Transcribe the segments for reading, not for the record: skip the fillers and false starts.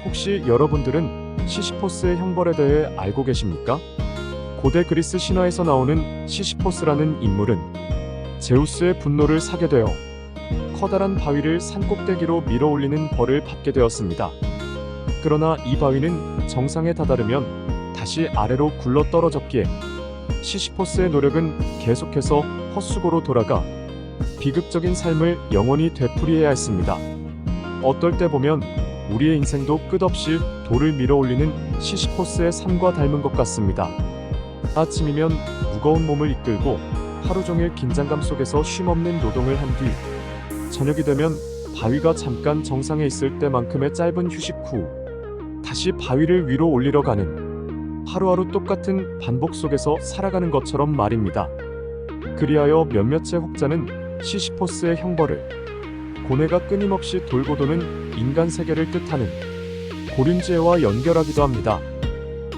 혹시 여러분들은 시시포스의 형벌에 대해 알고 계십니까? 고대 그리스 신화에서 나오는 시시포스라는 인물은 제우스의 분노를 사게 되어 커다란 바위를 산꼭대기로 밀어 올리는 벌을 받게 되었습니다. 그러나 이 바위는 정상에 다다르면 다시 아래로 굴러 떨어졌기에 시시포스의 노력은 계속해서 헛수고로 돌아가 비극적인 삶을 영원히 되풀이해야 했습니다. 어떨 때 보면 우리의 인생도 끝없이 돌을 밀어 올리는 시시포스의 삶과 닮은 것 같습니다. 아침이면 무거운 몸을 이끌고 하루 종일 긴장감 속에서 쉼없는 노동을 한 뒤 저녁이 되면 바위가 잠깐 정상에 있을 때만큼의 짧은 휴식 후 다시 바위를 위로 올리러 가는 하루하루 똑같은 반복 속에서 살아가는 것처럼 말입니다. 그리하여 몇몇의 혹자는 시시포스의 형벌을 고뇌가 끊임없이 돌고 도는 인간 세계를 뜻하는 고륜지혜와 연결하기도 합니다.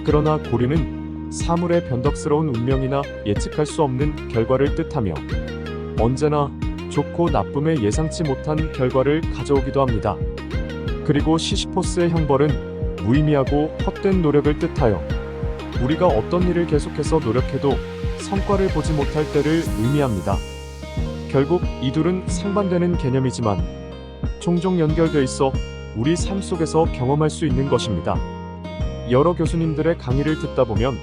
그러나 고륜은 사물의 변덕스러운 운명이나 예측할 수 없는 결과를 뜻하며 언제나 좋고 나쁨의 예상치 못한 결과를 가져오기도 합니다. 그리고 시시포스의 형벌은 무의미하고 헛된 노력을 뜻하여 우리가 어떤 일을 계속해서 노력해도 성과를 보지 못할 때를 의미합니다. 결국 이 둘은 상반되는 개념이지만 종종 연결돼 있어 우리 삶 속에서 경험할 수 있는 것입니다. 여러 교수님들의 강의를 듣다 보면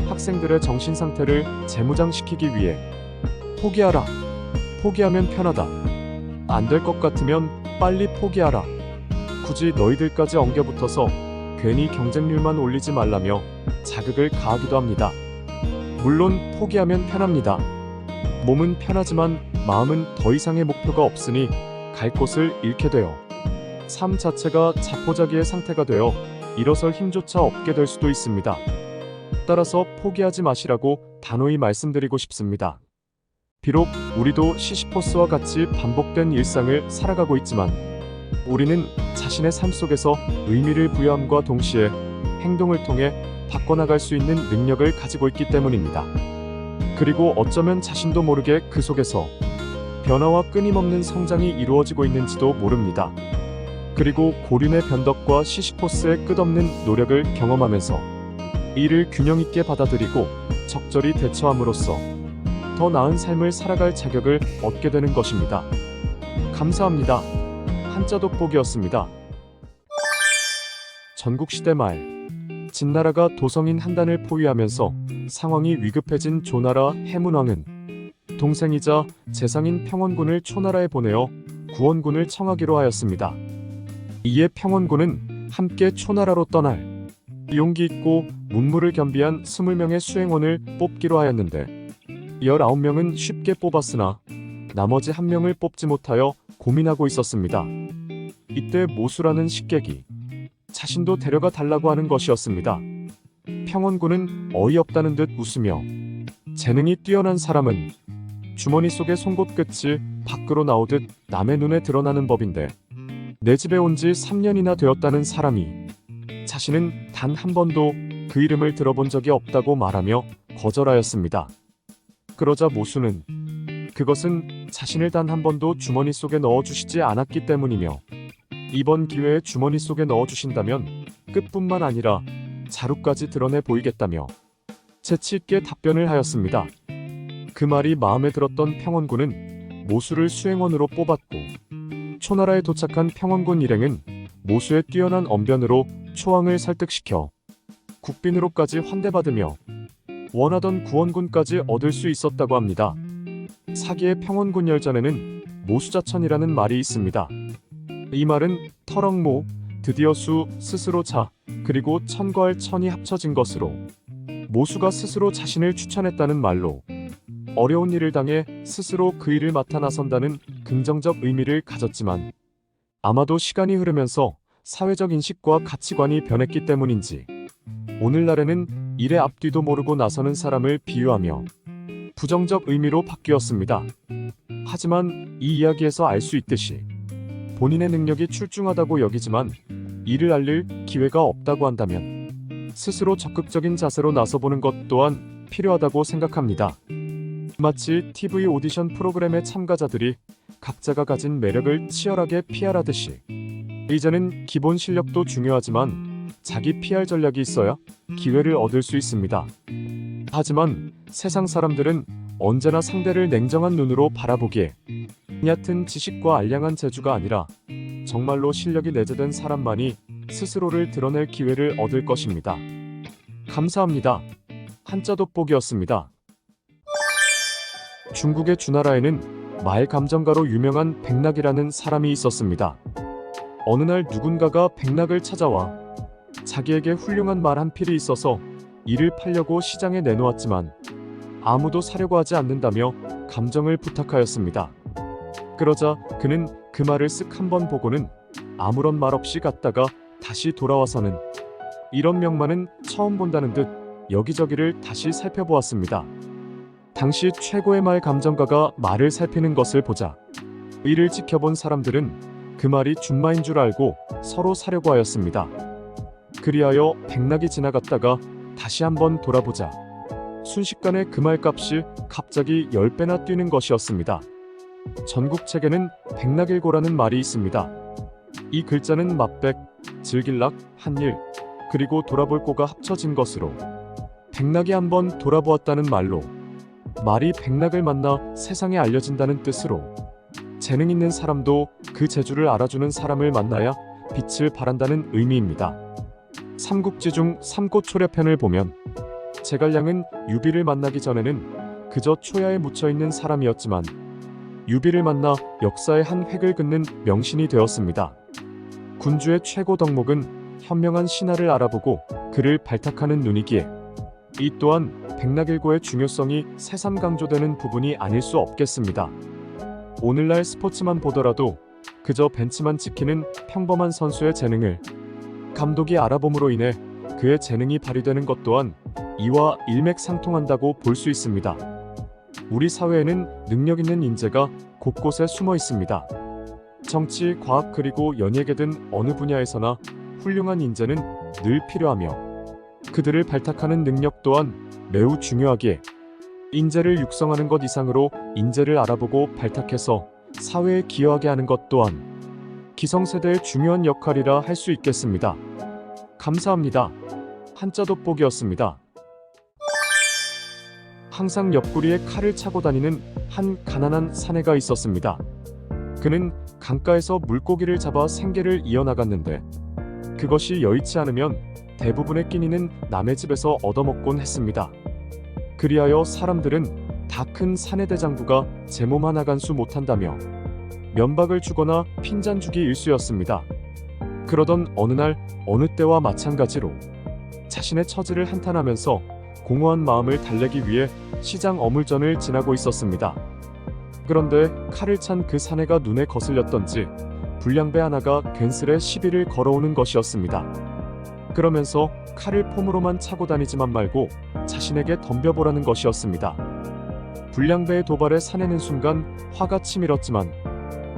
학생들의 정신 상태를 재무장시키기 위해 포기하라, 포기하면 편하다, 안 될 것 같으면 빨리 포기하라, 굳이 너희들까지 엉겨붙어서 괜히 경쟁률만 올리지 말라며 자극을 가하기도 합니다. 물론 포기하면 편합니다. 몸은 편하지만 마음은 더 이상의 목표가 없으니 갈 곳을 잃게 되어 삶 자체가 자포자기의 상태가 되어 일어설 힘조차 없게 될 수도 있습니다. 따라서 포기하지 마시라고 단호히 말씀드리고 싶습니다. 비록 우리도 시시포스와 같이 반복된 일상을 살아가고 있지만 우리는 자신의 삶 속에서 의미를 부여함과 동시에 행동을 통해 바꿔나갈 수 있는 능력을 가지고 있기 때문입니다. 그리고 어쩌면 자신도 모르게 그 속에서 변화와 끊임없는 성장이 이루어지고 있는지도 모릅니다. 그리고 고륜의 변덕과 시시포스의 끝없는 노력을 경험하면서 이를 균형 있게 받아들이고 적절히 대처함으로써 더 나은 삶을 살아갈 자격을 얻게 되는 것입니다. 감사합니다. 한자 돋보기였습니다. 전국시대 말 진나라가 도성인 한단을 포위하면서 상황이 위급해진 조나라 해문왕은 동생이자 재상인 평원군을 초나라에 보내어 구원군을 청하기로 하였습니다. 이에 평원군은 함께 초나라로 떠날 용기 있고 문무를 겸비한 20명의 수행원을 뽑기로 하였는데 19명은 쉽게 뽑았으나 나머지 1명을 뽑지 못하여 고민하고 있었습니다. 이때 모수라는 식객이 자신도 데려가 달라고 하는 것이었습니다. 평원군은 어이없다는 듯 웃으며 재능이 뛰어난 사람은 주머니 속의 송곳 끝이 밖으로 나오듯 남의 눈에 드러나는 법인데 내 집에 온 지 3년이나 되었다는 사람이 자신은 단 한 번도 그 이름을 들어본 적이 없다고 말하며 거절하였습니다. 그러자 모수는 그것은 자신을 단 한 번도 주머니 속에 넣어주시지 않았기 때문이며 이번 기회에 주머니 속에 넣어주신다면 끝뿐만 아니라 자루까지 드러내 보이겠다며 재치있게 답변을 하였습니다. 그 말이 마음에 들었던 평원군은 모수를 수행원으로 뽑았고 초나라에 도착한 평원군 일행은 모수의 뛰어난 언변으로 초왕을 설득시켜 국빈으로까지 환대받으며 원하던 구원군까지 얻을 수 있었다고 합니다. 사기의 평원군 열전에는 모수자천이라는 말이 있습니다. 이 말은 터럭모, 드디어 수, 스스로 자, 그리고 천과할 천이 합쳐진 것으로 모수가 스스로 자신을 추천했다는 말로 어려운 일을 당해 스스로 그 일을 맡아 나선다는 긍정적 의미를 가졌지만 아마도 시간이 흐르면서 사회적 인식과 가치관이 변했기 때문인지 오늘날에는 일의 앞뒤도 모르고 나서는 사람을 비유하며 부정적 의미로 바뀌었습니다. 하지만 이 이야기에서 알 수 있듯이 본인의 능력이 출중하다고 여기지만 이를 알릴 기회가 없다고 한다면 스스로 적극적인 자세로 나서보는 것 또한 필요하다고 생각합니다. 마치 TV 오디션 프로그램의 참가자들이 각자가 가진 매력을 치열하게 PR하듯이 이제는 기본 실력도 중요하지만 자기 PR 전략이 있어야 기회를 얻을 수 있습니다. 하지만 세상 사람들은 언제나 상대를 냉정한 눈으로 바라보기에 얕은 지식과 알량한 재주가 아니라 정말로 실력이 내재된 사람만이 스스로를 드러낼 기회를 얻을 것입니다. 감사합니다. 한자 돋보기였습니다. 중국의 주나라에는 말 감정가로 유명한 백낙이라는 사람이 있었습니다. 어느 날 누군가가 백낙을 찾아와 자기에게 훌륭한 말 한 필이 있어서 이를 팔려고 시장에 내놓았지만 아무도 사려고 하지 않는다며 감정을 부탁하였습니다. 그러자 그는 그 말을 쓱 한번 보고는 아무런 말 없이 갔다가 다시 돌아와서는 이런 명만은 처음 본다는 듯 여기저기를 다시 살펴보았습니다. 당시 최고의 말 감정가가 말을 살피는 것을 보자 이를 지켜본 사람들은 그 말이 준마인 줄 알고 서로 사려고 하였습니다. 그리하여 백낙이 지나갔다가 다시 한번 돌아보자 순식간에 그 말값이 갑자기 10배나 뛰는 것이었습니다. 전국책에는 백낙일고라는 말이 있습니다. 이 글자는 맛백, 즐길락, 한일, 그리고 돌아볼 고가 합쳐진 것으로 백낙이 한번 돌아보았다는 말로 말이 백낙을 만나 세상에 알려진다는 뜻으로 재능 있는 사람도 그 재주를 알아주는 사람을 만나야 빛을 발한다는 의미입니다. 삼국지 중 삼고초려편을 보면 제갈량은 유비를 만나기 전에는 그저 초야에 묻혀있는 사람이었지만 유비를 만나 역사의 한 획을 긋는 명신이 되었습니다. 군주의 최고 덕목은 현명한 신하를 알아보고 그를 발탁하는 눈이기에 이 또한 백낙일고의 중요성이 새삼 강조되는 부분이 아닐 수 없겠습니다. 오늘날 스포츠만 보더라도 그저 벤치만 지키는 평범한 선수의 재능을 감독이 알아봄으로 인해 그의 재능이 발휘되는 것 또한 이와 일맥상통한다고 볼 수 있습니다. 우리 사회에는 능력 있는 인재가 곳곳에 숨어 있습니다. 정치, 과학 그리고 연예계든 어느 분야에서나 훌륭한 인재는 늘 필요하며 그들을 발탁하는 능력 또한 매우 중요하기에 인재를 육성하는 것 이상으로 인재를 알아보고 발탁해서 사회에 기여하게 하는 것 또한 기성세대의 중요한 역할이라 할 수 있겠습니다. 감사합니다. 한자 돋보기였습니다. 항상 옆구리에 칼을 차고 다니는 한 가난한 사내가 있었습니다. 그는 강가에서 물고기를 잡아 생계를 이어나갔는데 그것이 여의치 않으면 대부분의 끼니는 남의 집에서 얻어먹곤 했습니다. 그리하여 사람들은 다 큰 사내대장부가 제 몸 하나 간수 못한다며 면박을 주거나 핀잔 주기 일쑤였습니다. 그러던 어느 날 어느 때와 마찬가지로 자신의 처지를 한탄하면서 공허한 마음을 달래기 위해 시장 어물전을 지나고 있었습니다. 그런데 칼을 찬 그 사내가 눈에 거슬렸던지 불량배 하나가 괜스레 시비를 걸어오는 것이었습니다. 그러면서 칼을 폼으로만 차고 다니지만 말고 자신에게 덤벼보라는 것이었습니다. 불량배의 도발에 사내는 순간 화가 치밀었지만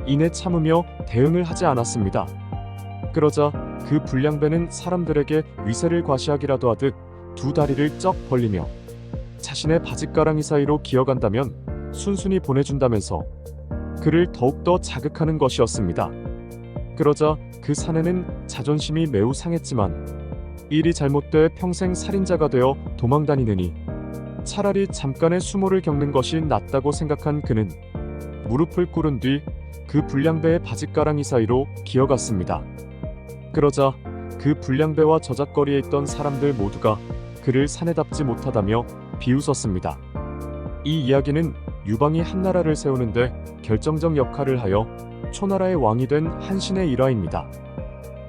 이내 참으며 대응을 하지 않았습니다. 그러자 그 불량배는 사람들에게 위세를 과시하기라도 하듯 두 다리를 쩍 벌리며 자신의 바짓가랑이 사이로 기어간다면 순순히 보내준다면서 그를 더욱더 자극하는 것이었습니다. 그러자 그 사내는 자존심이 매우 상했지만 일이 잘못돼 평생 살인자가 되어 도망다니느니 차라리 잠깐의 수모를 겪는 것이 낫다고 생각한 그는 무릎을 꿇은 뒤 그 불량배의 바짓가랑이 사이로 기어갔습니다. 그러자 그 불량배와 저작거리에 있던 사람들 모두가 그를 사내답지 못하다며 비웃었습니다. 이 이야기는 유방이 한나라를 세우는데 결정적 역할을 하여 초나라의 왕이 된 한신의 일화입니다.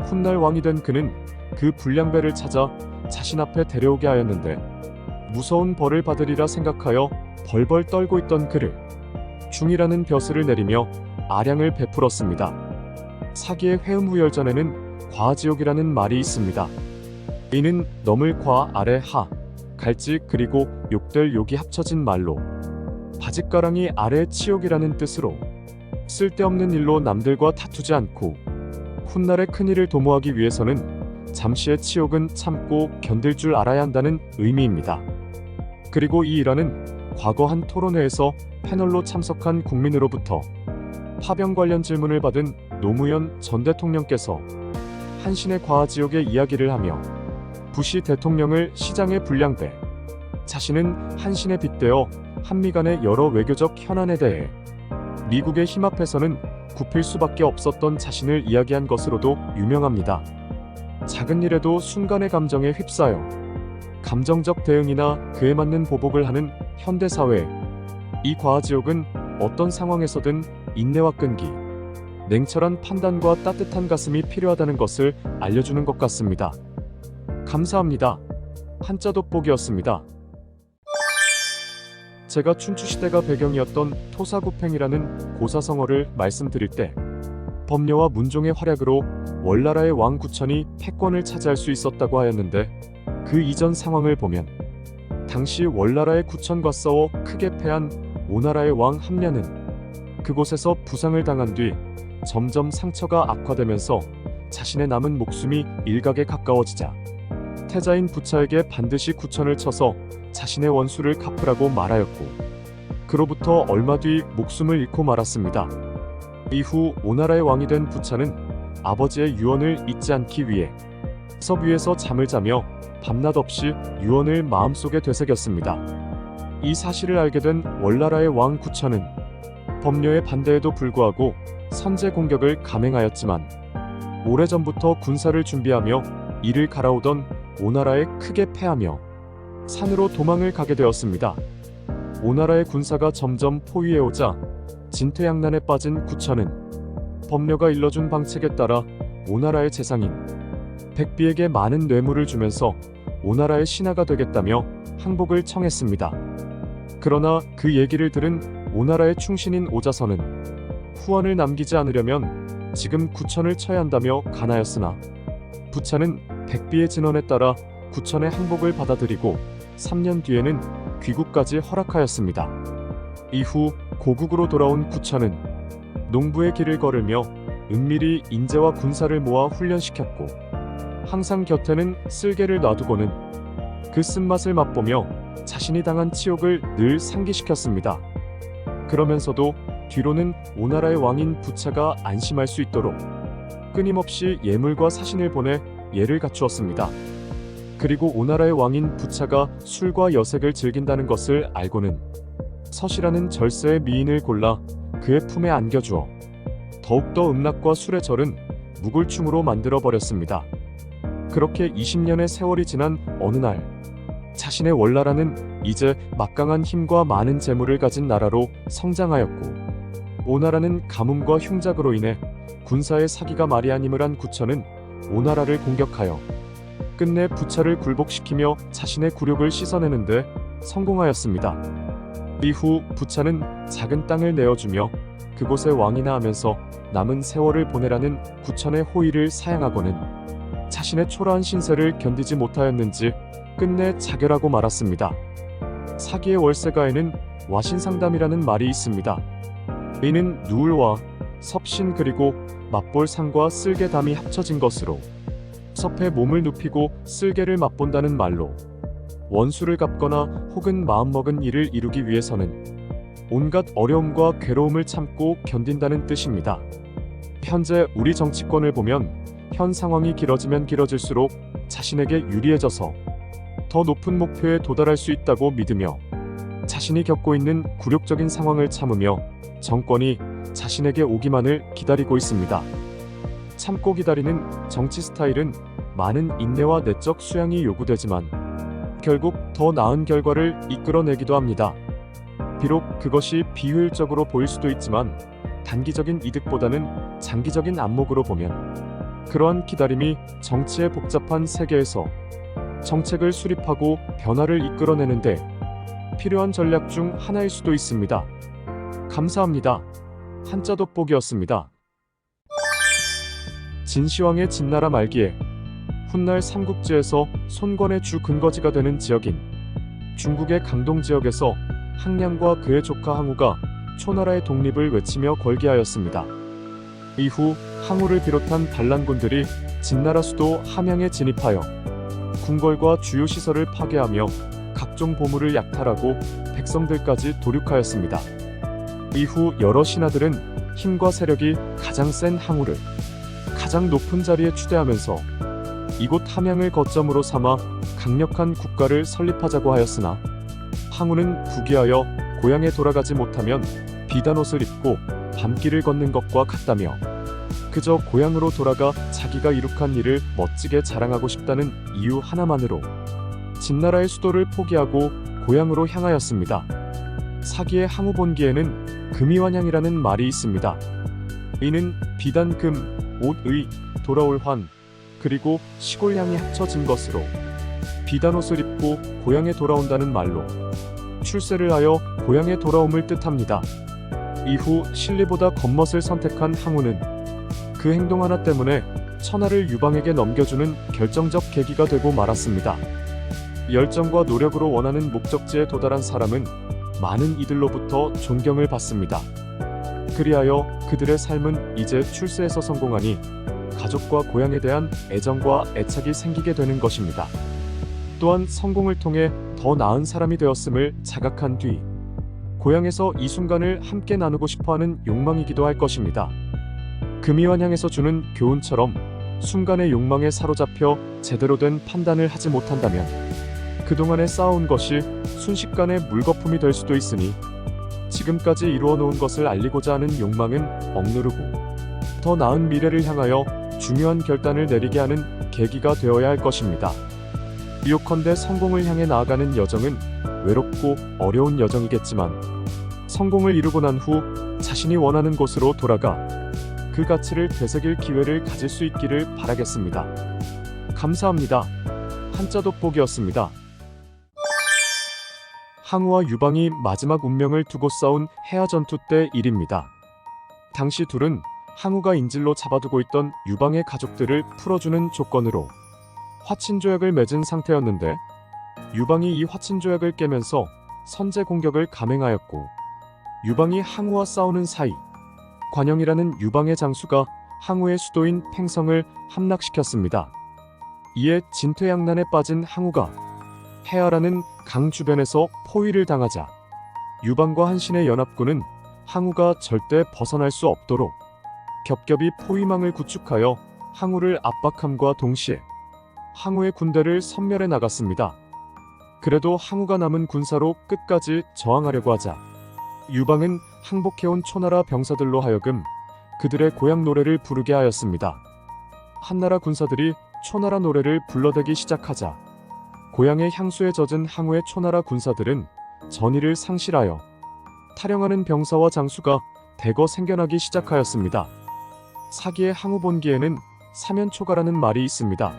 훗날 왕이 된 그는 그 불량배를 찾아 자신 앞에 데려오게 하였는데 무서운 벌을 받으리라 생각하여 벌벌 떨고 있던 그를 중이라는 벼슬을 내리며 아량을 베풀었습니다. 사기의 회음후열전에는 과지옥이라는 말이 있습니다. 이는 넘을 과 아래 하, 갈지 그리고 욕될 욕이 합쳐진 말로 바짓가랑이 아래의 치욕이라는 뜻으로 쓸데없는 일로 남들과 다투지 않고 훗날의 큰일을 도모하기 위해서는 잠시의 치욕은 참고 견딜 줄 알아야 한다는 의미입니다. 그리고 이 일화는 과거 한 토론회에서 패널로 참석한 국민으로부터 파병 관련 질문을 받은 노무현 전 대통령께서 한신의 과아지옥의 이야기를 하며 부시 대통령을 시장의 불량배, 자신은 한신에 빗대어 한미 간의 여러 외교적 현안에 대해 미국의 힘 앞에서는 굽힐 수밖에 없었던 자신을 이야기한 것으로도 유명합니다. 작은 일에도 순간의 감정에 휩싸여 감정적 대응이나 그에 맞는 보복을 하는 현대사회, 이 과아지옥은 어떤 상황에서든 인내와 끈기, 냉철한 판단과 따뜻한 가슴이 필요하다는 것을 알려주는 것 같습니다. 감사합니다. 한자 돋보기였습니다. 제가 춘추시대가 배경이었던 토사구팽이라는 고사성어를 말씀드릴 때 법녀와 문종의 활약으로 월나라의 왕 구천이 패권을 차지할 수 있었다고 하였는데, 그 이전 상황을 보면 당시 월나라의 구천과 싸워 크게 패한 오나라의 왕 함려는 그곳에서 부상을 당한 뒤 점점 상처가 악화되면서 자신의 남은 목숨이 일각에 가까워지자 태자인 부차에게 반드시 구천을 쳐서 자신의 원수를 갚으라고 말하였고, 그로부터 얼마 뒤 목숨을 잃고 말았습니다. 이후 오나라의 왕이 된 부차는 아버지의 유언을 잊지 않기 위해 섭 위에서 잠을 자며 밤낮 없이 유언을 마음속에 되새겼습니다. 이 사실을 알게 된 월나라의 왕 구천은 법녀의 반대에도 불구하고 선제 공격을 감행하였지만, 오래전부터 군사를 준비하며 이를 갈아오던 오나라에 크게 패하며 산으로 도망을 가게 되었습니다. 오나라의 군사가 점점 포위해 오자 진퇴양난에 빠진 구천은 법녀가 일러준 방책에 따라 오나라의 재상인 백비에게 많은 뇌물을 주면서 오나라의 신하가 되겠다며 항복을 청했습니다. 그러나 그 얘기를 들은 오나라의 충신인 오자선은 후원을 남기지 않으려면 지금 구천을 쳐야 한다며 간하였으나, 부차는 백비의 진언에 따라 구천의 항복을 받아들이고 3년 뒤에는 귀국까지 허락하였습니다. 이후 고국으로 돌아온 구천은 농부의 길을 걸으며 은밀히 인재와 군사를 모아 훈련시켰고, 항상 곁에는 쓸개를 놔두고는 그 쓴맛을 맛보며 자신이 당한 치욕을 늘 상기시켰습니다. 그러면서도 뒤로는 오나라의 왕인 부차가 안심할 수 있도록 끊임없이 예물과 사신을 보내 예를 갖추었습니다. 그리고 오나라의 왕인 부차가 술과 여색을 즐긴다는 것을 알고는 서시라는 절세의 미인을 골라 그의 품에 안겨주어 더욱더 음락과 술에 절은 무골충으로 만들어버렸습니다. 그렇게 20년의 세월이 지난 어느 날, 자신의 월나라는 이제 막강한 힘과 많은 재물을 가진 나라로 성장하였고, 오나라는 가뭄과 흉작으로 인해 군사의 사기가 말이 아님을 한 구천은 오나라를 공격하여 끝내 부차를 굴복시키며 자신의 굴욕을 씻어내는데 성공하였습니다. 이후 부차는 작은 땅을 내어주며 그곳에 왕이나 하면서 남은 세월을 보내라는 구천의 호의를 사양하고는 자신의 초라한 신세를 견디지 못하였는지 끝내 자결하고 말았습니다. 사기의 월세가에는 와신상담이라는 말이 있습니다. 이는 누울와 섭신 그리고 맛볼상과 쓸개담이 합쳐진 것으로 섭에 몸을 눕히고 쓸개를 맛본다는 말로, 원수를 갚거나 혹은 마음먹은 일을 이루기 위해서는 온갖 어려움과 괴로움을 참고 견딘다는 뜻입니다. 현재 우리 정치권을 보면 현 상황이 길어지면 길어질수록 자신에게 유리해져서 더 높은 목표에 도달할 수 있다고 믿으며 자신이 겪고 있는 굴욕적인 상황을 참으며 정권이 자신에게 오기만을 기다리고 있습니다. 참고 기다리는 정치 스타일은 많은 인내와 내적 수양이 요구되지만 결국 더 나은 결과를 이끌어내기도 합니다. 비록 그것이 비효율적으로 보일 수도 있지만 단기적인 이득보다는 장기적인 안목으로 보면 그러한 기다림이 정치의 복잡한 세계에서 정책을 수립하고 변화를 이끌어내는데 필요한 전략 중 하나일 수도 있습니다. 감사합니다. 한자 돋보기였습니다. 진시황의 진나라 말기에 훗날 삼국지에서 손권의 주 근거지가 되는 지역인 중국의 강동 지역에서 항량과 그의 조카 항우가 초나라의 독립을 외치며 걸기하였습니다. 이후 항우를 비롯한 반란군들이 진나라 수도 함양에 진입하여 궁궐과 주요 시설을 파괴하며 각종 보물을 약탈하고 백성들까지 도륙하였습니다. 이후 여러 신하들은 힘과 세력이 가장 센 항우를 가장 높은 자리에 추대하면서 이곳 함양을 거점으로 삼아 강력한 국가를 설립하자고 하였으나 항우는 부귀하여 고향에 돌아가지 못하면 비단옷을 입고 밤길을 걷는 것과 같다며 그저 고향으로 돌아가 자기가 이룩한 일을 멋지게 자랑하고 싶다는 이유 하나만으로 진나라의 수도를 포기하고 고향으로 향하였습니다. 사기의 항우 본기에는 금이환향이라는 말이 있습니다. 이는 비단 금, 옷의, 돌아올 환, 그리고 시골향이 합쳐진 것으로 비단옷을 입고 고향에 돌아온다는 말로 출세를 하여 고향에 돌아옴을 뜻합니다. 이후 신리보다 겉멋을 선택한 항우는 그 행동 하나 때문에 천하를 유방에게 넘겨주는 결정적 계기가 되고 말았습니다. 열정과 노력으로 원하는 목적지에 도달한 사람은 많은 이들로부터 존경을 받습니다. 그리하여 그들의 삶은 이제 출세에서 성공하니 가족과 고향에 대한 애정과 애착이 생기게 되는 것입니다. 또한 성공을 통해 더 나은 사람이 되었음을 자각한 뒤 고향에서 이 순간을 함께 나누고 싶어하는 욕망이기도 할 것입니다. 금이환향에서 주는 교훈처럼 순간의 욕망에 사로잡혀 제대로 된 판단을 하지 못한다면 그동안에 쌓아온 것이 순식간에 물거품이 될 수도 있으니 지금까지 이루어 놓은 것을 알리고자 하는 욕망은 억누르고 더 나은 미래를 향하여 중요한 결단을 내리게 하는 계기가 되어야 할 것입니다. 비옥컨대 성공을 향해 나아가는 여정은 외롭고 어려운 여정이겠지만 성공을 이루고 난 후 자신이 원하는 곳으로 돌아가 그 가치를 되새길 기회를 가질 수 있기를 바라겠습니다. 감사합니다. 한자 돋보기였습니다. 항우와 유방이 마지막 운명을 두고 싸운 해야 전투 때 일입니다. 당시 둘은 항우가 인질로 잡아두고 있던 유방의 가족들을 풀어주는 조건으로 화친조약을 맺은 상태였는데 유방이 이 화친조약을 깨면서 선제 공격을 감행하였고 유방이 항우와 싸우는 사이 관영이라는 유방의 장수가 항우의 수도인 팽성을 함락시켰습니다. 이에 진퇴양난에 빠진 항우가 해야라는 강 주변에서 포위를 당하자 유방과 한신의 연합군은 항우가 절대 벗어날 수 없도록 겹겹이 포위망을 구축하여 항우를 압박함과 동시에 항우의 군대를 섬멸해 나갔습니다. 그래도 항우가 남은 군사로 끝까지 저항하려고 하자 유방은 항복해온 초나라 병사들로 하여금 그들의 고향 노래를 부르게 하였습니다. 한나라 군사들이 초나라 노래를 불러대기 시작하자 고향의 향수에 젖은 항우의 초나라 군사들은 전의를 상실하여 탈영하는 병사와 장수가 대거 생겨나기 시작하였습니다. 사기의 항우 본기에는 사면초가라는 말이 있습니다.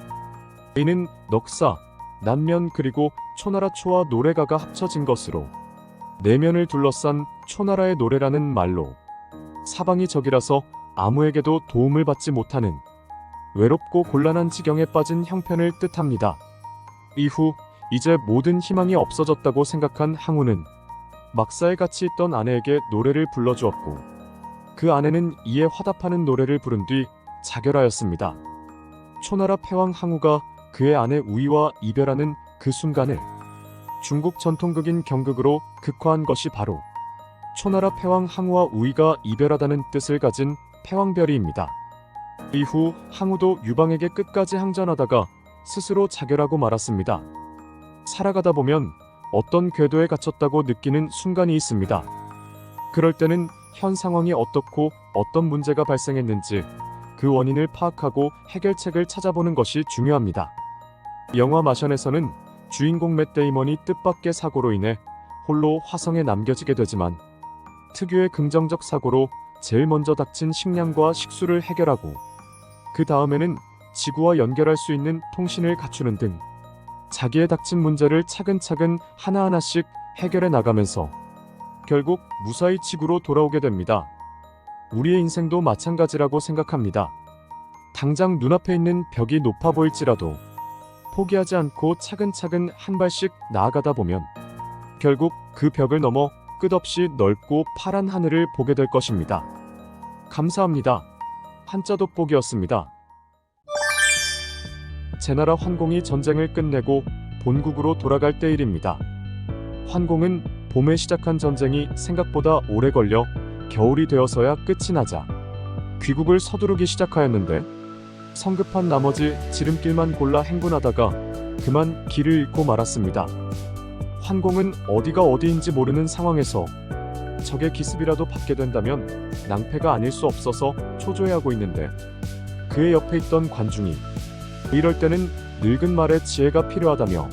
이는 넉사, 난면 그리고 초나라 초와 노래가가 합쳐진 것으로 내면을 둘러싼 초나라의 노래라는 말로 사방이 적이라서 아무에게도 도움을 받지 못하는 외롭고 곤란한 지경에 빠진 형편을 뜻합니다. 이후 이제 모든 희망이 없어졌다고 생각한 항우는 막사에 같이 있던 아내에게 노래를 불러주었고 그 아내는 이에 화답하는 노래를 부른 뒤 자결하였습니다. 초나라 패왕 항우가 그의 아내 우이와 이별하는 그 순간을 중국 전통극인 경극으로 극화한 것이 바로 초나라 패왕 항우와 우이가 이별하다는 뜻을 가진 패왕별이입니다. 이후 항우도 유방에게 끝까지 항전하다가 스스로 자결하고 말았습니다. 살아가다 보면 어떤 궤도에 갇혔다고 느끼는 순간이 있습니다. 그럴 때는 현 상황이 어떻고 어떤 문제가 발생했는지 그 원인을 파악하고 해결책을 찾아보는 것이 중요합니다. 영화 마션에서는 주인공 맷 데이먼이 뜻밖의 사고로 인해 홀로 화성에 남겨지게 되지만 특유의 긍정적 사고로 제일 먼저 닥친 식량과 식수를 해결하고 그 다음에는 지구와 연결할 수 있는 통신을 갖추는 등 자기의 닥친 문제를 차근차근 하나하나씩 해결해 나가면서 결국 무사히 지구로 돌아오게 됩니다. 우리의 인생도 마찬가지라고 생각합니다. 당장 눈앞에 있는 벽이 높아 보일지라도 포기하지 않고 차근차근 한 발씩 나아가다 보면 결국 그 벽을 넘어 끝없이 넓고 파란 하늘을 보게 될 것입니다. 감사합니다. 한자 돋보기였습니다. 제나라 환공이 전쟁을 끝내고 본국으로 돌아갈 때일입니다. 환공은 봄에 시작한 전쟁이 생각보다 오래 걸려 겨울이 되어서야 끝이 나자 귀국을 서두르기 시작하였는데 성급한 나머지 지름길만 골라 행군하다가 그만 길을 잃고 말았습니다. 환공은 어디가 어디인지 모르는 상황에서 적의 기습이라도 받게 된다면 낭패가 아닐 수 없어서 초조해하고 있는데 그의 옆에 있던 관중이 이럴 때는 늙은 말의 지혜가 필요하다며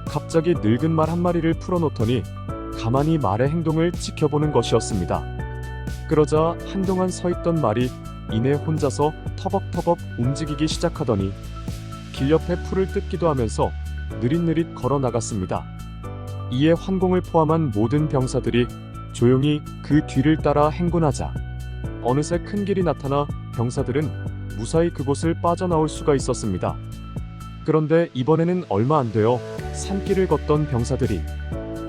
갑자기 늙은 말 한 마리를 풀어놓더니 가만히 말의 행동을 지켜보는 것이었습니다. 그러자 한동안 서 있던 말이 이내 혼자서 터벅터벅 움직이기 시작하더니 길 옆에 풀을 뜯기도 하면서 느릿느릿 걸어 나갔습니다. 이에 환공을 포함한 모든 병사들이 조용히 그 뒤를 따라 행군하자 어느새 큰 길이 나타나 병사들은 무사히 그곳을 빠져나올 수가 있었습니다. 그런데 이번에는 얼마 안 되어 산길을 걷던 병사들이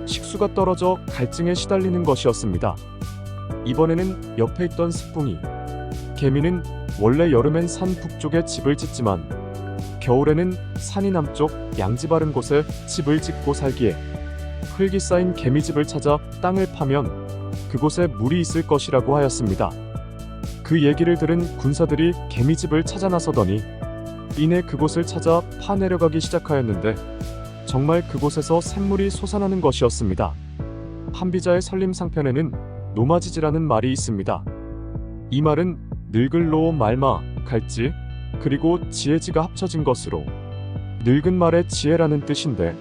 식수가 떨어져 갈증에 시달리는 것이었습니다. 이번에는 옆에 있던 스풍이 개미는 원래 여름엔 산 북쪽에 집을 짓지만 겨울에는 산이 남쪽 양지 바른 곳에 집을 짓고 살기에 흙이 쌓인 개미집을 찾아 땅을 파면 그곳에 물이 있을 것이라고 하였습니다. 그 얘기를 들은 군사들이 개미집을 찾아 나서더니 이내 그곳을 찾아 파내려가기 시작하였는데 정말 그곳에서 샘물이 솟아나는 것이었습니다. 한비자의 설림상편에는 노마지지라는 말이 있습니다. 이 말은 늙을로 말마, 갈지, 그리고 지혜지가 합쳐진 것으로 늙은 말의 지혜라는 뜻인데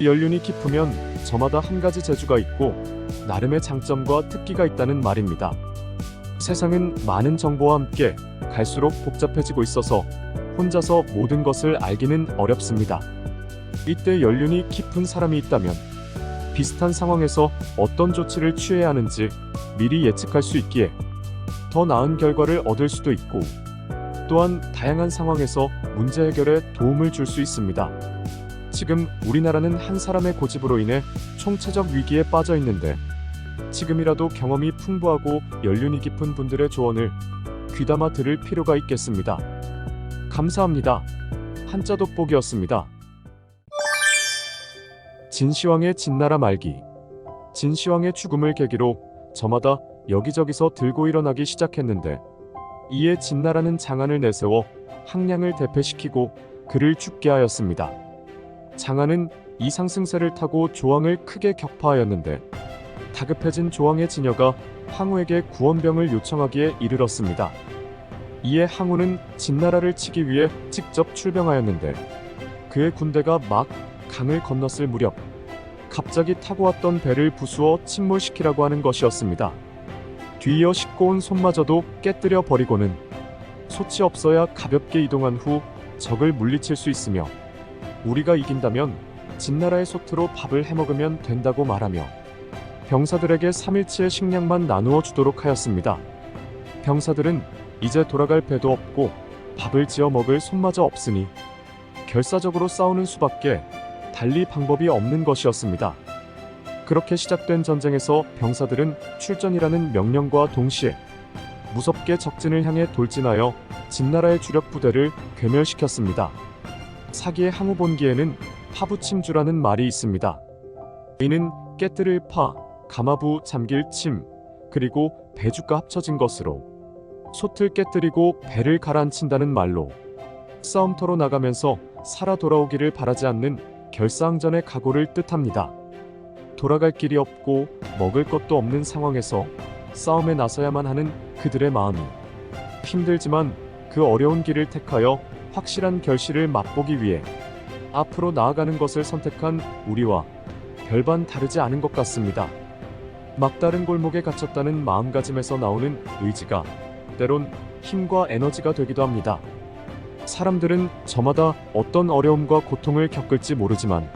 연륜이 깊으면 저마다 한 가지 재주가 있고 나름의 장점과 특기가 있다는 말입니다. 세상은 많은 정보와 함께 갈수록 복잡해지고 있어서 혼자서 모든 것을 알기는 어렵습니다. 이때 연륜이 깊은 사람이 있다면 비슷한 상황에서 어떤 조치를 취해야 하는지 미리 예측할 수 있기에 더 나은 결과를 얻을 수도 있고 또한 다양한 상황에서 문제 해결에 도움을 줄 수 있습니다. 지금 우리나라는 한 사람의 고집으로 인해 총체적 위기에 빠져 있는데 지금이라도 경험이 풍부하고 연륜이 깊은 분들의 조언을 귀담아 들을 필요가 있겠습니다. 감사합니다. 한자 돋보기였습니다. 진시황의 진나라 말기. 진시황의 죽음을 계기로 저마다 여기저기서 들고 일어나기 시작했는데 이에 진나라는 장안을 내세워 항량을 대패시키고 그를 죽게 하였습니다. 장안은 이 상승세를 타고 조왕을 크게 격파하였는데 다급해진 조왕의 지녀가 항우에게 구원병을 요청하기에 이르렀습니다. 이에 항우는 진나라를 치기 위해 직접 출병하였는데 그의 군대가 막 강을 건넜을 무렵 갑자기 타고 왔던 배를 부수어 침몰시키라고 하는 것이었습니다. 뒤이어 싣고 온 손마저도 깨뜨려 버리고는 소치 없어야 가볍게 이동한 후 적을 물리칠 수 있으며 우리가 이긴다면 진나라의 소트로 밥을 해먹으면 된다고 말하며 병사들에게 3일치의 식량만 나누어 주도록 하였습니다. 병사들은 이제 돌아갈 배도 없고 밥을 지어 먹을 손마저 없으니 결사적으로 싸우는 수밖에 달리 방법이 없는 것이었습니다. 그렇게 시작된 전쟁에서 병사들은 출전이라는 명령과 동시에 무섭게 적진을 향해 돌진하여 진나라의 주력 부대를 괴멸시켰습니다. 사기의 항우본기에는 파부침주라는 말이 있습니다. 이는 깨뜨릴 파, 가마부 잠길 침, 그리고 배주가 합쳐진 것으로 솥을 깨뜨리고 배를 가라앉힌다는 말로 싸움터로 나가면서 살아 돌아오기를 바라지 않는 결사항전의 각오를 뜻합니다. 돌아갈 길이 없고 먹을 것도 없는 상황에서 싸움에 나서야만 하는 그들의 마음이 힘들지만 그 어려운 길을 택하여 확실한 결실을 맛보기 위해 앞으로 나아가는 것을 선택한 우리와 별반 다르지 않은 것 같습니다. 막다른 골목에 갇혔다는 마음가짐에서 나오는 의지가 때론 힘과 에너지가 되기도 합니다. 사람들은 저마다 어떤 어려움과 고통을 겪을지 모르지만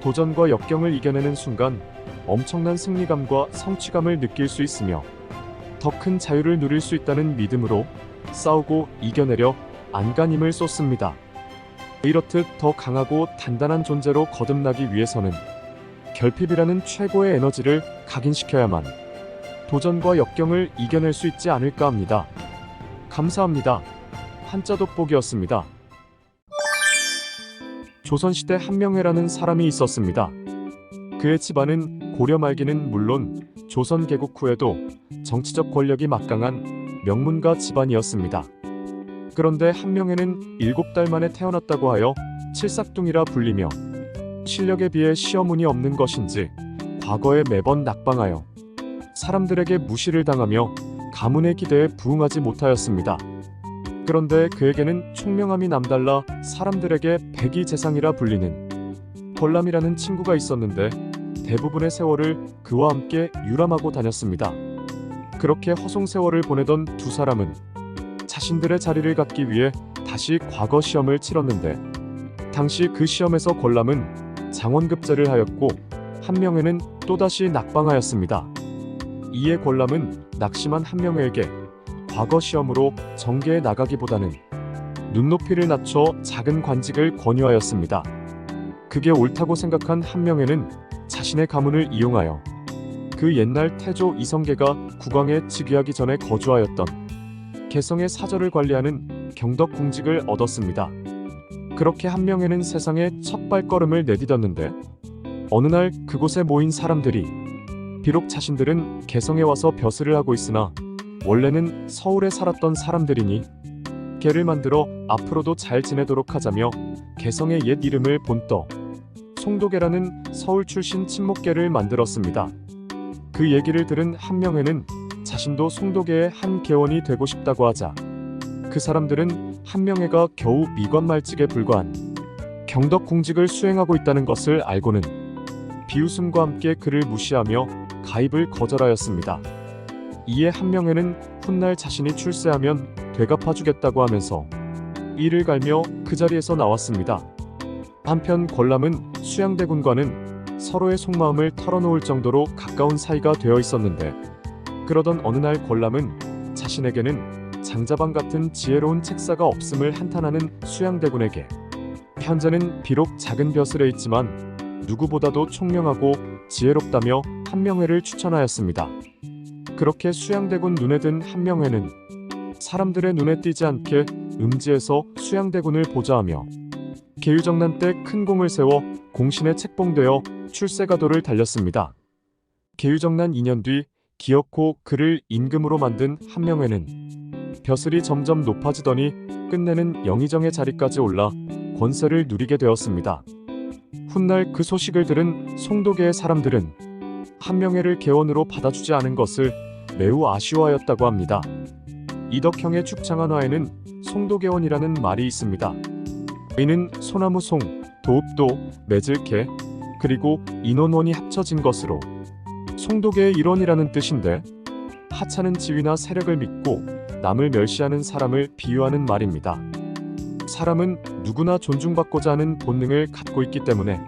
도전과 역경을 이겨내는 순간 엄청난 승리감과 성취감을 느낄 수 있으며 더 큰 자유를 누릴 수 있다는 믿음으로 싸우고 이겨내려 안간힘을 쏟습니다. 이렇듯 더 강하고 단단한 존재로 거듭나기 위해서는 결핍이라는 최고의 에너지를 각인시켜야만 도전과 역경을 이겨낼 수 있지 않을까 합니다. 감사합니다. 한자 돋보기였습니다. 조선시대 한명회라는 사람이 있었습니다. 그의 집안은 고려 말기는 물론 조선 개국 후에도 정치적 권력이 막강한 명문가 집안이었습니다. 그런데 한명회는 7달 만에 태어났다고 하여 칠삭둥이라 불리며 실력에 비해 시어문이 없는 것인지 과거에 매번 낙방하여 사람들에게 무시를 당하며 가문의 기대에 부응하지 못하였습니다. 그런데 그에게는 총명함이 남달라 사람들에게 백이재상이라 불리는 권람이라는 친구가 있었는데 대부분의 세월을 그와 함께 유람하고 다녔습니다. 그렇게 허송세월을 보내던 두 사람은 자신들의 자리를 갖기 위해 다시 과거 시험을 치렀는데 당시 그 시험에서 권람은 장원급제를 하였고 한명회는 또다시 낙방하였습니다. 이에 권람은 낙심한 한명회에게 과거 시험으로 정계에 나가기보다는 눈높이를 낮춰 작은 관직을 권유하였습니다. 그게 옳다고 생각한 한명회는 자신의 가문을 이용하여 그 옛날 태조 이성계가 국왕에 즉위하기 전에 거주하였던 개성의 사절을 관리하는 경덕궁직을 얻었습니다. 그렇게 한명회는 세상에 첫 발걸음을 내디뎠는데 어느 날 그곳에 모인 사람들이 비록 자신들은 개성에 와서 벼슬을 하고 있으나 원래는 서울에 살았던 사람들이니 개를 만들어 앞으로도 잘 지내도록 하자며 개성의 옛 이름을 본떠 송도개라는 서울 출신 친목개를 만들었습니다. 그 얘기를 들은 한명회는 자신도 송도개의 한 개원이 되고 싶다고 하자 그 사람들은 한명회가 겨우 미관말직에 불과한 경덕궁직을 수행하고 있다는 것을 알고는 비웃음과 함께 그를 무시하며 가입을 거절하였습니다. 이에 한명회는 훗날 자신이 출세하면 되갚아주겠다고 하면서 이를 갈며 그 자리에서 나왔습니다. 한편 권람은 수양대군과는 서로의 속마음을 털어놓을 정도로 가까운 사이가 되어 있었는데 그러던 어느 날 권람은 자신에게는 장자방 같은 지혜로운 책사가 없음을 한탄하는 수양대군에게 현재는 비록 작은 벼슬에 있지만 누구보다도 총명하고 지혜롭다며 한명회를 추천하였습니다. 그렇게 수양대군 눈에 든 한명회는 사람들의 눈에 띄지 않게 음지에서 수양대군을 보좌하며 계유정난 때 큰 공을 세워 공신에 책봉되어 출세가도를 달렸습니다. 계유정난 2년 뒤 기어코 그를 임금으로 만든 한명회는 벼슬이 점점 높아지더니 끝내는 영의정의 자리까지 올라 권세를 누리게 되었습니다. 훗날 그 소식을 들은 송도계의 사람들은 한명회를 개원으로 받아주지 않은 것을 매우 아쉬워하였다고 합니다. 이덕형의 축창한화에는 송도개원이라는 말이 있습니다. 이는 소나무 송, 도읍도, 매질개, 그리고 인원원이 합쳐진 것으로 송도계의 일원이라는 뜻인데 하찮은 지위나 세력을 믿고 남을 멸시하는 사람을 비유하는 말입니다. 사람은 누구나 존중받고자 하는 본능을 갖고 있기 때문에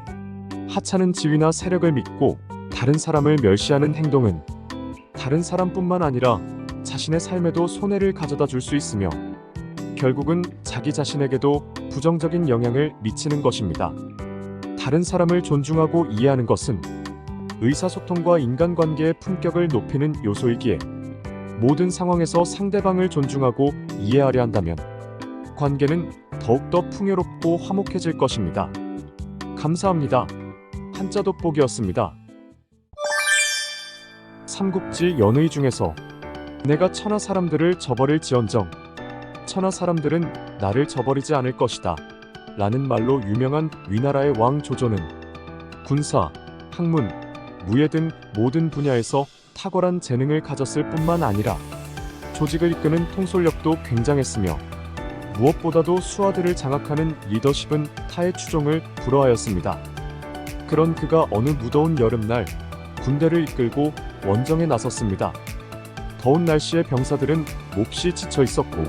하찮은 지위나 세력을 믿고 다른 사람을 멸시하는 행동은 다른 사람뿐만 아니라 자신의 삶에도 손해를 가져다 줄 수 있으며 결국은 자기 자신에게도 부정적인 영향을 미치는 것입니다. 다른 사람을 존중하고 이해하는 것은 의사소통과 인간관계의 품격을 높이는 요소이기에 모든 상황에서 상대방을 존중하고 이해하려 한다면 관계는 더욱더 풍요롭고 화목해질 것입니다. 감사합니다. 한자 돋보기였습니다. 삼국지 연의 중에서 내가 천하 사람들을 저버릴지언정 천하 사람들은 나를 저버리지 않을 것이다 라는 말로 유명한 위나라의 왕 조조는 군사, 학문, 무예 등 모든 분야에서 탁월한 재능을 가졌을 뿐만 아니라 조직을 이끄는 통솔력도 굉장했으며 무엇보다도 수하들을 장악하는 리더십은 타의 추종을 불허하였습니다. 그런 그가 어느 무더운 여름날 군대를 이끌고 원정에 나섰습니다. 더운 날씨에 병사들은 몹시 지쳐 있었고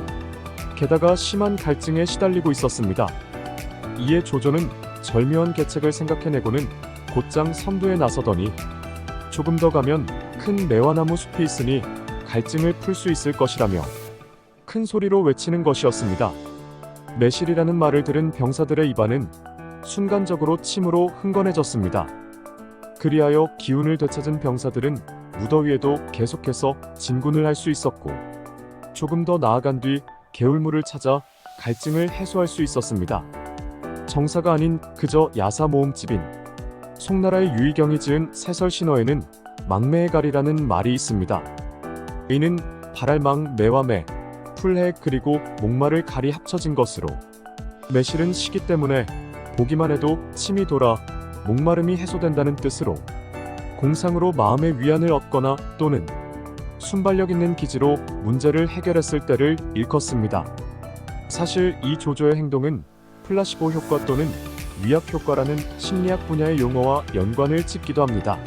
게다가 심한 갈증에 시달리고 있었습니다. 이에 조조는 절묘한 계책을 생각해내고는 곧장 선두에 나서더니 조금 더 가면 큰 매화나무 숲이 있으니 갈증을 풀 수 있을 것이라며 큰 소리로 외치는 것이었습니다. 매실이라는 말을 들은 병사들의 입안은 순간적으로 침으로 흥건해졌습니다. 그리하여 기운을 되찾은 병사들은 무더위에도 계속해서 진군을 할 수 있었고 조금 더 나아간 뒤 개울물을 찾아 갈증을 해소할 수 있었습니다. 정사가 아닌 그저 야사 모음집인 송나라의 유희경이 지은 세설 신화에는 망매의 갈이라는 말이 있습니다. 이는 발알망, 매와 매, 풀해 그리고 목마를 갈이 합쳐진 것으로 매실은 시기 때문에 보기만 해도 침이 돌아 목마름이 해소된다는 뜻으로 공상으로 마음의 위안을 얻거나 또는 순발력 있는 기지로 문제를 해결했을 때를 일컫습니다. 사실 이 조조의 행동은 플라시보 효과 또는 위약 효과라는 심리학 분야의 용어와 연관을 짓기도 합니다.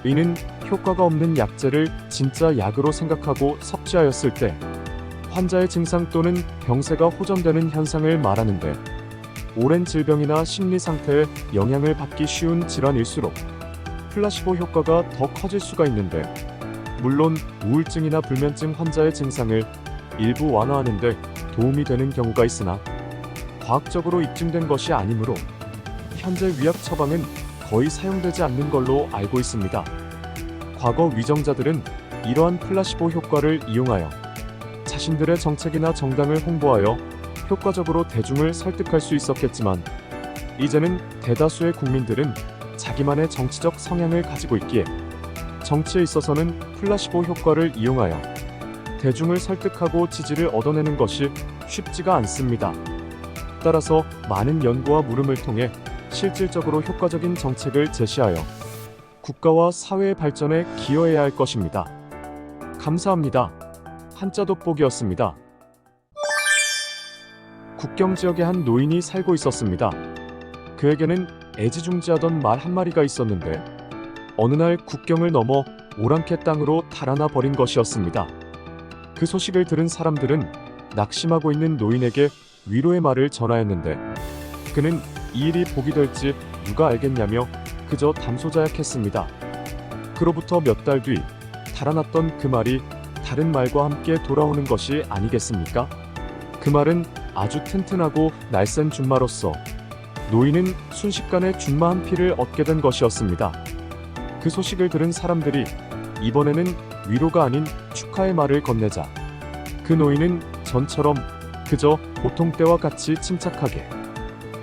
이는 효과가 없는 약재를 진짜 약으로 생각하고 섭취하였을 때 환자의 증상 또는 병세가 호전되는 현상을 말하는데, 오랜 질병이나 심리 상태에 영향을 받기 쉬운 질환일수록 플라시보 효과가 더 커질 수가 있는데, 물론 우울증이나 불면증 환자의 증상을 일부 완화하는 데 도움이 되는 경우가 있으나 과학적으로 입증된 것이 아니므로 현재 위약 처방은 거의 사용되지 않는 걸로 알고 있습니다. 과거 위정자들은 이러한 플라시보 효과를 이용하여 자신들의 정책이나 정당을 홍보하여 효과적으로 대중을 설득할 수 있었겠지만, 이제는 대다수의 국민들은 자기만의 정치적 성향을 가지고 있기에 정치에 있어서는 플라시보 효과를 이용하여 대중을 설득하고 지지를 얻어내는 것이 쉽지가 않습니다. 따라서 많은 연구와 물음을 통해 실질적으로 효과적인 정책을 제시하여 국가와 사회의 발전에 기여해야 할 것입니다. 감사합니다. 한자 돋보기였습니다. 국경 지역에 한 노인이 살고 있었습니다. 그에게는 애지중지하던 말 한 마리가 있었는데 어느 날 국경을 넘어 오랑캐 땅으로 달아나 버린 것이었습니다. 그 소식을 들은 사람들은 낙심하고 있는 노인에게 위로의 말을 전하였는데, 그는 이 일이 복이 될지 누가 알겠냐며 그저 담소자약했습니다. 그로부터 몇 달 뒤 달아났던 그 말이 다른 말과 함께 돌아오는 것이 아니겠습니까? 그 말은 아주 튼튼하고 날쌘 준마로서 노인은 순식간에 준마 한 피를 얻게 된 것이었습니다. 그 소식을 들은 사람들이 이번에는 위로가 아닌 축하의 말을 건네자 그 노인은 전처럼 그저 보통 때와 같이 침착하게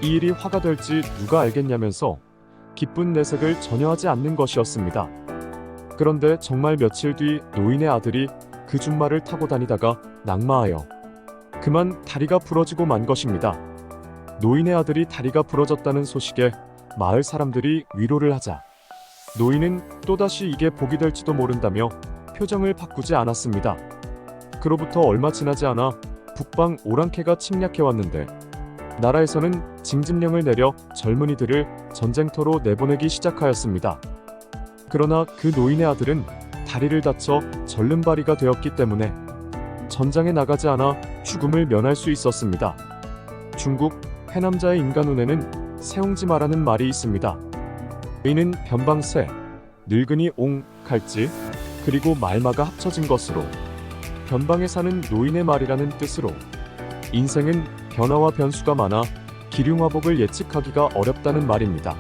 이 일이 화가 될지 누가 알겠냐면서 기쁜 내색을 전혀 하지 않는 것이었습니다. 그런데 정말 며칠 뒤 노인의 아들이 그 준마를 타고 다니다가 낙마하여 그만 다리가 부러지고 만 것입니다. 노인의 아들이 다리가 부러졌다는 소식에 마을 사람들이 위로를 하자 노인은 또다시 이게 복이 될지도 모른다며 표정을 바꾸지 않았습니다. 그로부터 얼마 지나지 않아 북방 오랑캐가 침략해왔는데, 나라에서는 징집령을 내려 젊은이들을 전쟁터로 내보내기 시작하였습니다. 그러나 그 노인의 아들은 다리를 다쳐 절름발이가 되었기 때문에 전장에 나가지 않아 죽음을 면할 수 있었습니다. 중국 해남자의 인간운에는 세옹지마라는 말이 있습니다. 의는 변방새, 늙은이 옹, 갈지, 그리고 말마가 합쳐진 것으로 변방에 사는 노인의 말이라는 뜻으로, 인생은 변화와 변수가 많아 기륭화복을 예측하기가 어렵다는 말입니다.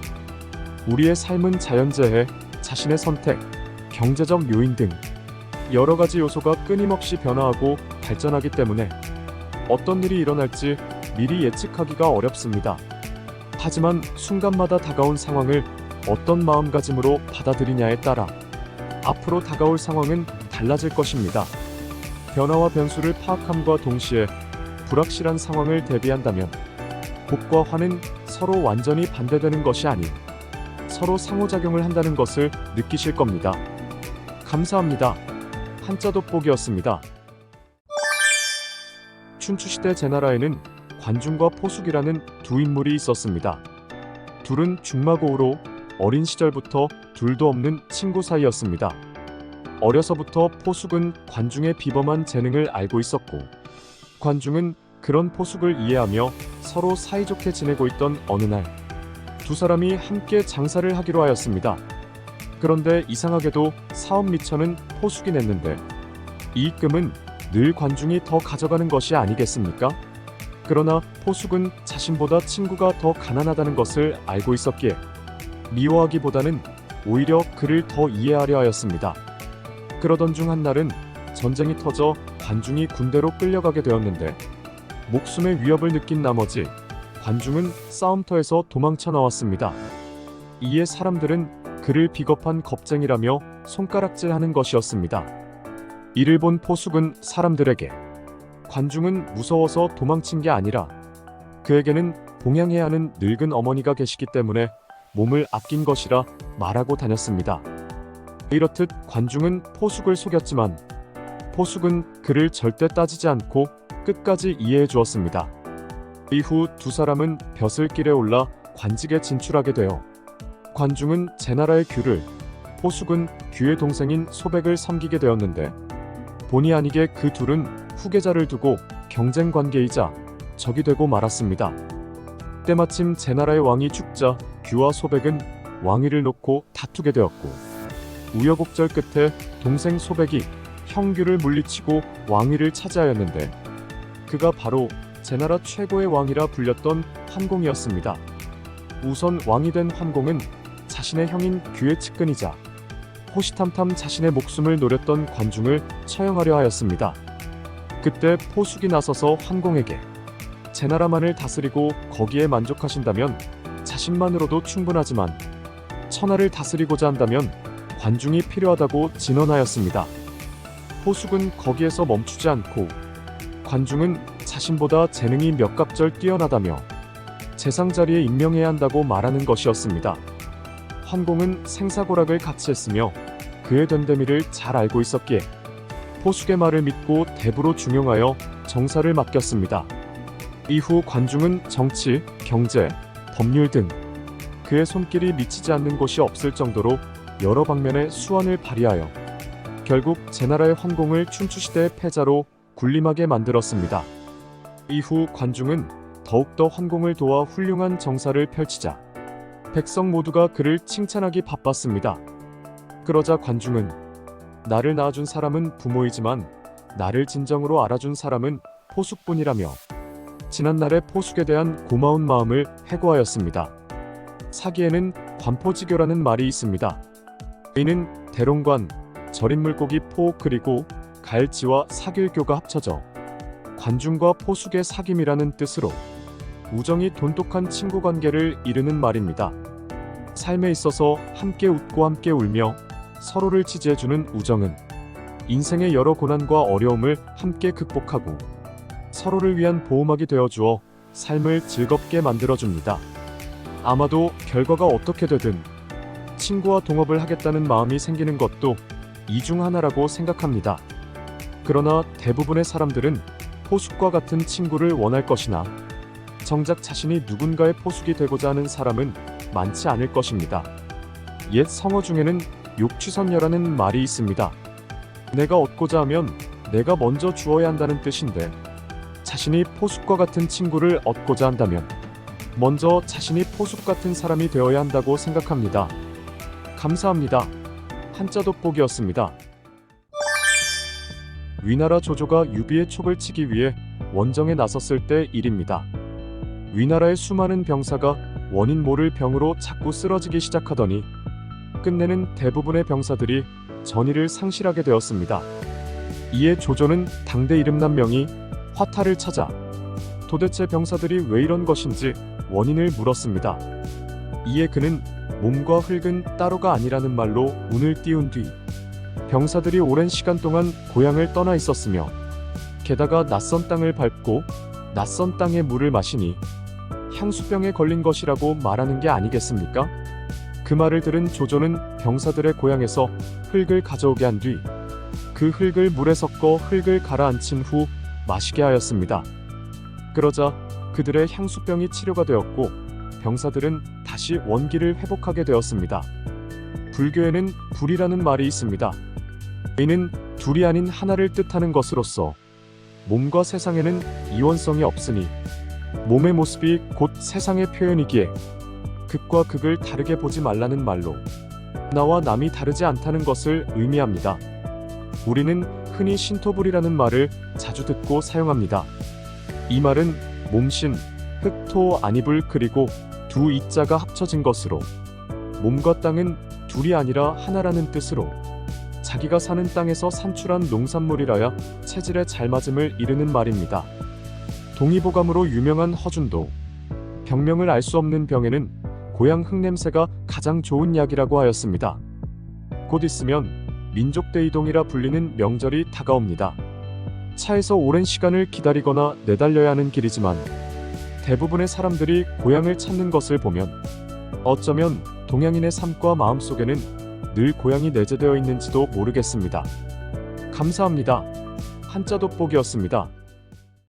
우리의 삶은 자연재해, 자신의 선택, 경제적 요인 등 여러 가지 요소가 끊임없이 변화하고 발전하기 때문에 어떤 일이 일어날지 미리 예측하기가 어렵습니다. 하지만 순간마다 다가온 상황을 어떤 마음가짐으로 받아들이냐에 따라 앞으로 다가올 상황은 달라질 것입니다. 변화와 변수를 파악함과 동시에 불확실한 상황을 대비한다면 복과 화는 서로 완전히 반대되는 것이 아닌 서로 상호작용을 한다는 것을 느끼실 겁니다. 감사합니다. 한자 돋보기였습니다. 춘추시대 제나라에는 관중과 포숙이라는 두 인물이 있었습니다. 둘은 중마고우로 어린 시절부터 둘도 없는 친구 사이였습니다. 어려서부터 포숙은 관중의 비범한 재능을 알고 있었고, 관중은 그런 포숙을 이해하며 서로 사이좋게 지내고 있던 어느 날, 두 사람이 함께 장사를 하기로 하였습니다. 그런데 이상하게도 사업 미천은 포숙이 냈는데 이익금은 늘 관중이 더 가져가는 것이 아니겠습니까? 그러나 포숙은 자신보다 친구가 더 가난하다는 것을 알고 있었기에 미워하기보다는 오히려 그를 더 이해하려 하였습니다. 그러던 중 한날은 전쟁이 터져 관중이 군대로 끌려가게 되었는데, 목숨의 위협을 느낀 나머지 관중은 싸움터에서 도망쳐 나왔습니다. 이에 사람들은 그를 비겁한 겁쟁이라며 손가락질하는 것이었습니다. 이를 본 포숙은 사람들에게 관중은 무서워서 도망친 게 아니라 그에게는 봉양해야 하는 늙은 어머니가 계시기 때문에 몸을 아낀 것이라 말하고 다녔습니다. 이렇듯 관중은 포숙을 속였지만 포숙은 그를 절대 따지지 않고 끝까지 이해해 주었습니다. 이후 두 사람은 벼슬길에 올라 관직에 진출하게 되어 관중은 제나라의 규를, 포숙은 규의 동생인 소백을 섬기게 되었는데 본의 아니게 그 둘은 후계자를 두고 경쟁 관계이자 적이 되고 말았습니다. 때마침 제나라의 왕이 죽자 규와 소백은 왕위를 놓고 다투게 되었고 우여곡절 끝에 동생 소백이 형 규를 물리치고 왕위를 차지하였는데 그가 바로 제나라 최고의 왕이라 불렸던 환공이었습니다. 우선 왕이 된 환공은 자신의 형인 규의 측근이자 호시탐탐 자신의 목숨을 노렸던 관중을 처형하려 하였습니다. 그때 포숙이 나서서 환공에게 제나라만을 다스리고 거기에 만족하신다면 자신만으로도 충분하지만 천하를 다스리고자 한다면 관중이 필요하다고 진언하였습니다. 포숙은 거기에서 멈추지 않고 관중은 자신보다 재능이 몇 갑절 뛰어나다며 재상 자리에 임명해야 한다고 말하는 것이었습니다. 환공은 생사고락을 같이 했으며 그의 된데미를 잘 알고 있었기에 포숙의 말을 믿고 대부로 중용하여 정사를 맡겼습니다. 이후 관중은 정치, 경제, 법률 등 그의 손길이 미치지 않는 곳이 없을 정도로 여러 방면의 수완을 발휘하여 결국 제나라의 환공을 춘추시대의 패자로 군림하게 만들었습니다. 이후 관중은 더욱더 환공을 도와 훌륭한 정사를 펼치자 백성 모두가 그를 칭찬하기 바빴습니다. 그러자 관중은 나를 낳아준 사람은 부모이지만 나를 진정으로 알아준 사람은 포숙뿐이라며 지난날의 포숙에 대한 고마운 마음을 회고하였습니다. 사기에는 관포지교라는 말이 있습니다. 이는 대롱관, 절인 물고기 포 그리고 가을지와 사길교가 합쳐져 관중과 포숙의 사귐이라는 뜻으로 우정이 돈독한 친구 관계를 이르는 말입니다. 삶에 있어서 함께 웃고 함께 울며 서로를 지지해주는 우정은 인생의 여러 고난과 어려움을 함께 극복하고 서로를 위한 보호막이 되어주어 삶을 즐겁게 만들어줍니다. 아마도 결과가 어떻게 되든 친구와 동업을 하겠다는 마음이 생기는 것도 이 중 하나라고 생각합니다. 그러나 대부분의 사람들은 포숙과 같은 친구를 원할 것이나 정작 자신이 누군가의 포숙이 되고자 하는 사람은 많지 않을 것입니다. 옛 성어 중에는 욕취선녀라는 말이 있습니다. 내가 얻고자 하면 내가 먼저 주어야 한다는 뜻인데 자신이 포숙과 같은 친구를 얻고자 한다면 먼저 자신이 포숙 같은 사람이 되어야 한다고 생각합니다. 감사합니다. 한자 돋보기였습니다. 위나라 조조가 유비의 촉을 치기 위해 원정에 나섰을 때 일입니다. 위나라의 수많은 병사가 원인 모를 병으로 자꾸 쓰러지기 시작하더니 끝내는 대부분의 병사들이 전의를 상실하게 되었습니다. 이에 조조는 당대 이름난 명이 화타를 찾아 도대체 병사들이 왜 이런 것인지 원인을 물었습니다. 이에 그는 몸과 흙은 따로가 아니라는 말로 운을 띄운 뒤 병사들이 오랜 시간 동안 고향을 떠나 있었으며 게다가 낯선 땅을 밟고 낯선 땅의 물을 마시니 향수병에 걸린 것이라고 말하는 게 아니겠습니까? 그 말을 들은 조조는 병사들의 고향에서 흙을 가져오게 한 뒤 그 흙을 물에 섞어 흙을 가라앉힌 후 마시게 하였습니다. 그러자 그들의 향수병이 치료가 되었고 병사들은 다시 원기를 회복하게 되었습니다. 불교에는 불이라는 말이 있습니다. 이는 둘이 아닌 하나를 뜻하는 것으로서 몸과 세상에는 이원성이 없으니 몸의 모습이 곧 세상의 표현이기에 극과 극을 다르게 보지 말라는 말로 나와 남이 다르지 않다는 것을 의미합니다. 우리는 흔히 신토불이라는 말을 자주 듣고 사용합니다. 이 말은 몸신, 흙토 아니불 그리고 두 이자가 합쳐진 것으로 몸과 땅은 둘이 아니라 하나라는 뜻으로 자기가 사는 땅에서 산출한 농산물이라야 체질에 잘 맞음을 이르는 말입니다. 동의보감으로 유명한 허준도 병명을 알 수 없는 병에는 고향 흙냄새가 가장 좋은 약이라고 하였습니다. 곧 있으면 민족대이동이라 불리는 명절이 다가옵니다. 차에서 오랜 시간을 기다리거나 내달려야 하는 길이지만 대부분의 사람들이 고향을 찾는 것을 보면 어쩌면 동양인의 삶과 마음속에는 늘 고향이 내재되어 있는지도 모르겠습니다. 감사합니다. 한자 돋보기였습니다.